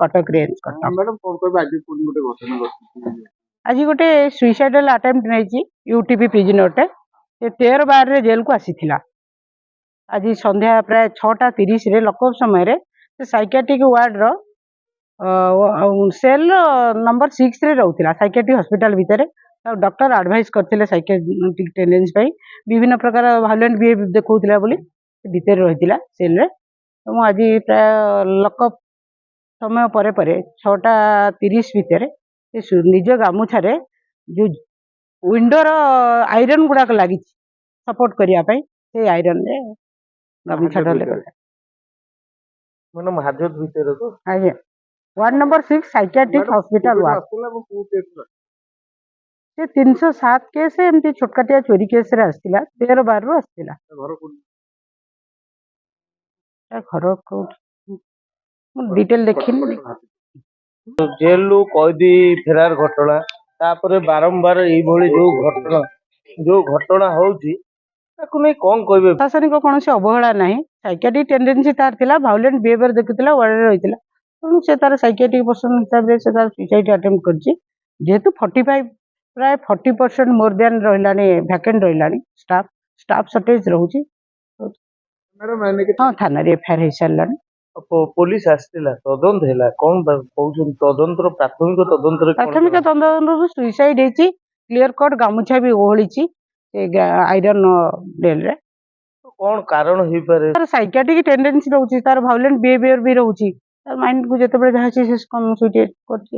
Cuttack range Cuttack madam कौन कहबे आज पुणी गोटे घटना घटिछि आज गोटे सुइसाइडल अटेम्प्ट नहीं यूटीपी प्रिजनरटे से 13/12 जेल को आसीथिला आज संध्या प्राय 6:30 रे लकअप समय से साइकियाट्रिक वार्ड रो सेल नंबर 6 रे रहउथिला साइकियाट्रिक हॉस्पिटल भितर डॉक्टर एडवाइस करथिले साइकियाट्रिक टेंडेंसी पई विभिन्न प्रकार वायलेंट बिहेव देखौथिला बोली भितर रहिथिला सेल रे तो आज प्राय लकअप समय परे परे 6:30 भितर निज गामुछारे जो विंडोर आयरन गुड़ाक लगी सपोर्ट करने से आयरन रे गामुछा ढले मैडम हाजत भितर तो आज्ञा ward number 6 psychiatric hospital ward से 307 केस एमती छोटकाटिया चोरी केस रे आस्तिला 13/12 रु आस्तिला घर को डिटेल देखिन जेल रु कैदी फेरार घटना तापर बारंबार एभली जो घटना होउची ताकु नै कोन कहबे प्रशासनिक कौन से अवहेला नहीं साइकियाट्रिक टेंडेंसी तार थिला वायलेंट बिहेवियर देखुथिला वार्ड रे रहिथिला तेणु से तार साइकियाट्रिक पर्सन हिसाब रे से तार सुसाइड अटेम्प्ट करची जेहेतु 45 प्राय 40% मोर देन रहिलानी वैकेंट रहिलानी स्टाफ शॉर्टेज रहउची मैडम मैंने के हां थाना रे एफआईआर हे सारलानी पुलिस आस्तिला तदंत हैला कोन कहउछन तदंतर प्राथमिक तदंत सुसाइड हेची क्लियर कट गामुछा भी ओहळीची आयरन डेल रे कौन कारण हो पारे तार साइकियाट्रिक टेंडेंसी रहउची तार वायलेंट बिहेवियर भी रहउची तार माइंड को जते बेले जहा से कम सुइटेड करची